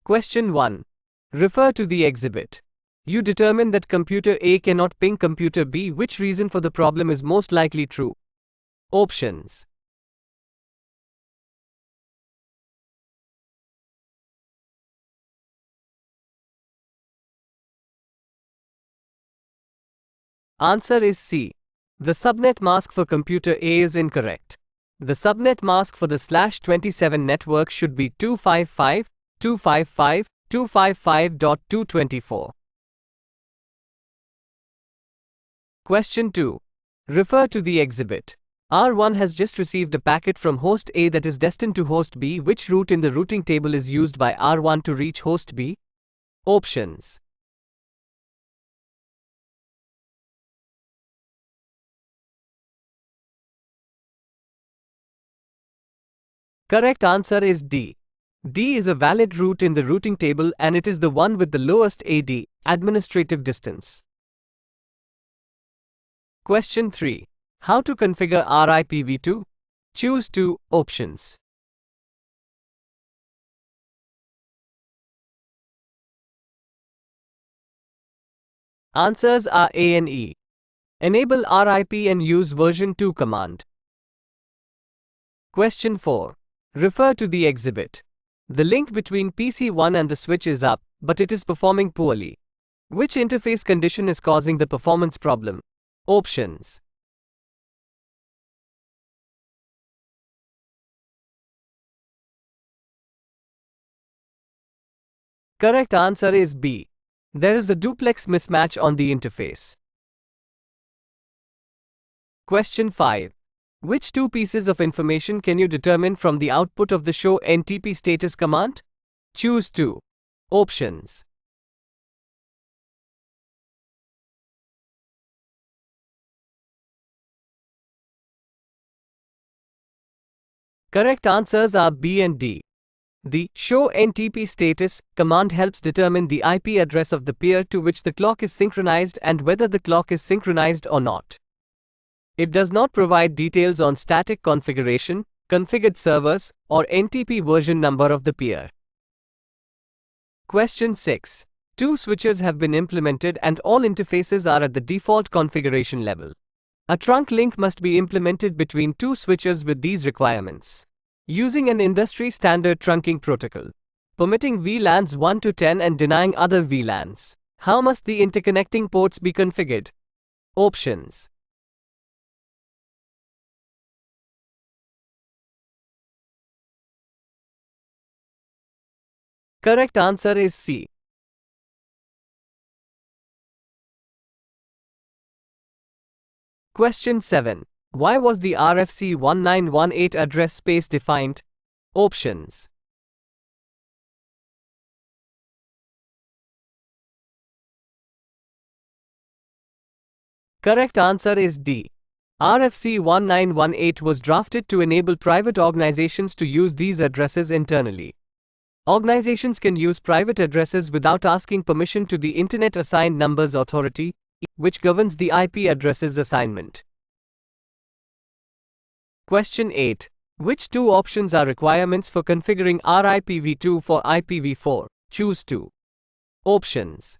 Question 1. Refer to the exhibit. You determine that computer A cannot ping computer B. Which reason for the problem is most likely true? Options. Answer is C. The subnet mask for computer A is incorrect. The subnet mask for the /27 network should be 255.255.255.224. Question 2. Refer to the exhibit. R1 has just received a packet from host A that is destined to host B. Which route in the routing table is used by R1 to reach host B? Options. Correct answer is D. D is a valid route in the routing table and it is the one with the lowest AD, administrative distance. Question 3. How to configure RIPv2? Choose 2 options. Answers are A and E. Enable RIP and use version 2 command. Question 4. Refer to the exhibit. The link between PC1 and the switch is up, but it is performing poorly. Which interface condition is causing the performance problem? Options. Correct answer is B. There is a duplex mismatch on the interface. Question 5. Which 2 pieces of information can you determine from the output of the show NTP status command? Choose 2 options. Correct answers are B and D. The show NTP status command helps determine the IP address of the peer to which the clock is synchronized and whether the clock is synchronized or not. It does not provide details on static configuration, configured servers, or NTP version number of the peer. Question 6. 2 switches have been implemented and all interfaces are at the default configuration level. A trunk link must be implemented between 2 switches with these requirements. Using an industry standard trunking protocol. Permitting VLANs 1 to 10 and denying other VLANs. How must the interconnecting ports be configured? Options. Correct answer is C. Question 7. Why was the RFC 1918 address space defined? Options. Correct answer is D. RFC 1918 was drafted to enable private organizations to use these addresses internally. Organizations can use private addresses without asking permission to the Internet Assigned Numbers Authority, which governs the IP addresses assignment. Question 8. Which 2 options are requirements for configuring RIPv2 for IPv4? Choose 2 options.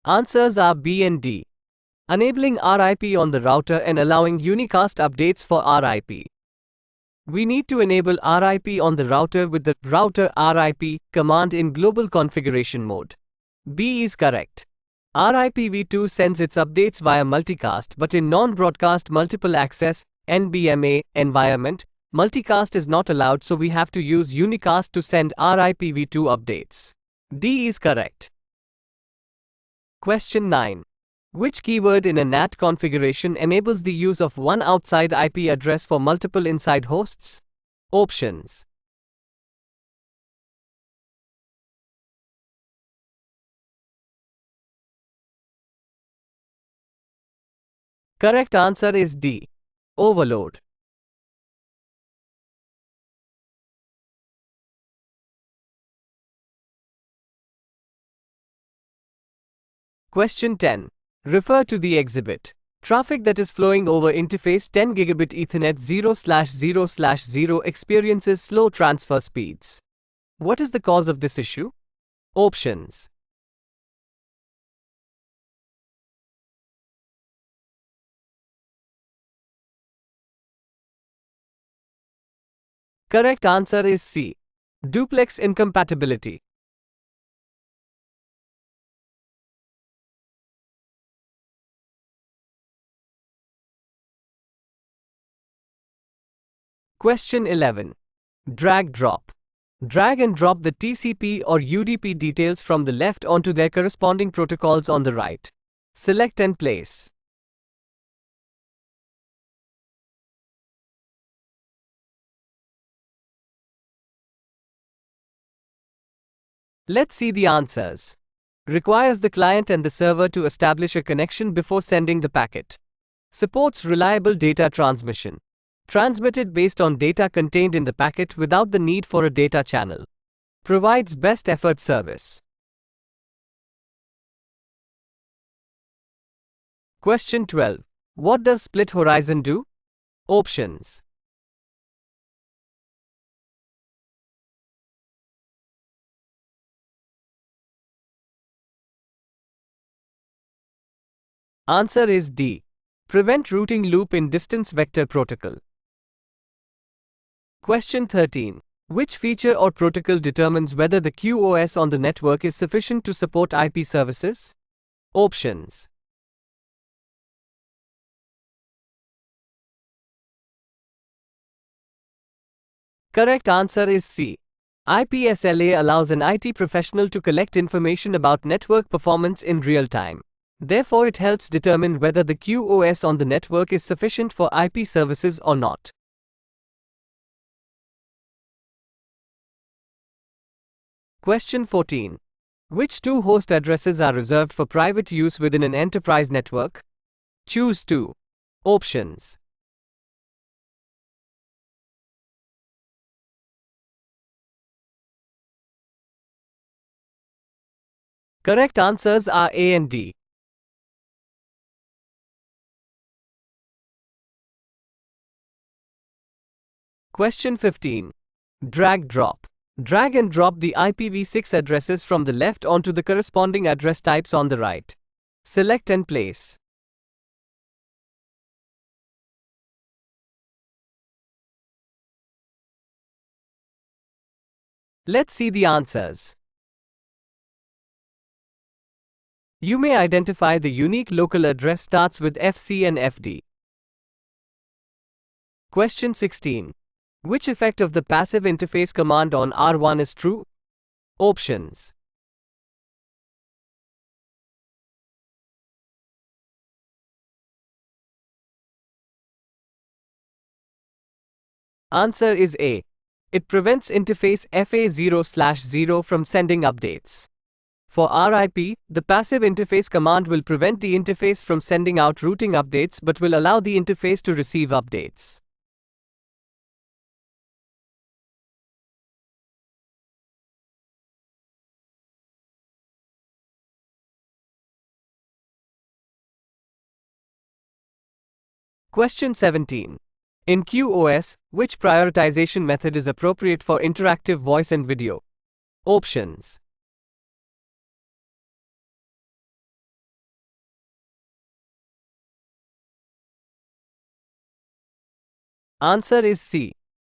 Answers are B and D. Enabling RIP on the router and allowing unicast updates for RIP. We need to enable RIP on the router with the router RIP command in global configuration mode. B is correct. RIPv2 sends its updates via multicast, but in non-broadcast multiple access (NBMA) environment, multicast is not allowed, so we have to use unicast to send RIPv2 updates. D is correct. Question 9. Which keyword in a NAT configuration enables the use of one outside IP address for multiple inside hosts? Options. Correct answer is D. Overload. Question 10. Refer to the exhibit. Traffic that is flowing over interface 10 gigabit Ethernet 0/0/0 experiences slow transfer speeds. What is the cause of this issue? Options. Correct answer is C. Duplex incompatibility. Question 11. Drag drop. Drag and drop the TCP or UDP details from the left onto their corresponding protocols on the right. Select and place. Let's see the answers. Requires the client and the server to establish a connection before sending the packet. Supports reliable data transmission. Transmitted based on data contained in the packet without the need for a data channel. Provides best effort service. Question 12. What does split horizon do? Options. Answer is D. Prevent routing loop in distance vector protocol. Question 13. Which feature or protocol determines whether the QoS on the network is sufficient to support IP services? Options. Correct answer is C. IPSLA allows an IT professional to collect information about network performance in real time. Therefore, it helps determine whether the QoS on the network is sufficient for IP services or not. Question 14. Which two host addresses are reserved for private use within an enterprise network? Choose two. Options. Correct answers are A and D. Question 15. Drag drop. Drag and drop the IPv6 addresses from the left onto the corresponding address types on the right. Select and place. Let's see the answers. You may identify the unique local address starts with FC and FD. Question 16. Which effect of the passive interface command on R1 is true? Options. Answer is A. It prevents interface FA0/0 from sending updates. For RIP, the passive interface command will prevent the interface from sending out routing updates but will allow the interface to receive updates. Question 17. In QoS, which prioritization method is appropriate for interactive voice and video? Options. Answer is C.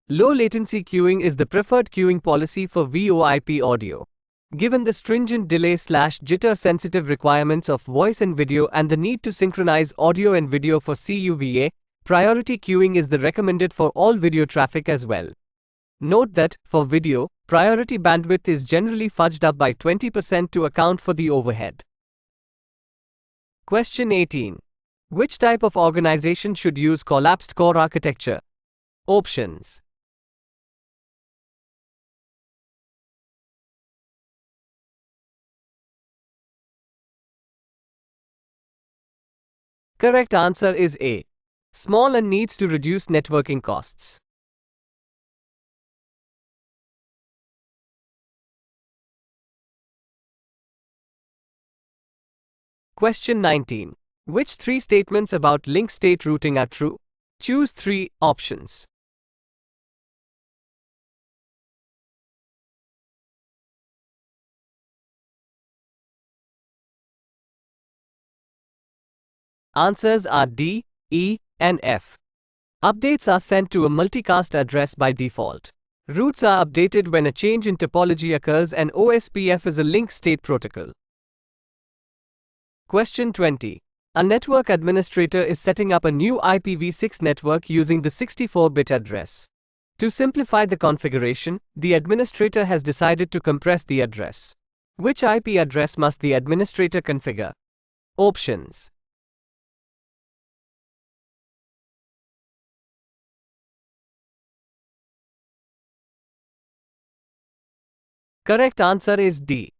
Low latency queuing is the preferred queuing policy for VoIP audio. Given the stringent delay/jitter sensitive requirements of voice and video and the need to synchronize audio and video for CUVA, priority queuing is the recommended for all video traffic as well. Note that, for video, priority bandwidth is generally fudged up by 20% to account for the overhead. Question 18. Which type of organization should use collapsed core architecture? Options. Correct answer is A. Small and needs to reduce networking costs. Question 19. Which three statements about link state routing are true? Choose three options. Answers are D, E, and F. Updates are sent to a multicast address by default. Routes are updated when a change in topology occurs, and OSPF is a link state protocol. Question 20. A network administrator is setting up a new IPv6 network using the 64-bit address. To simplify the configuration, the administrator has decided to compress the address. Which IP address must the administrator configure? Options. Correct answer is D.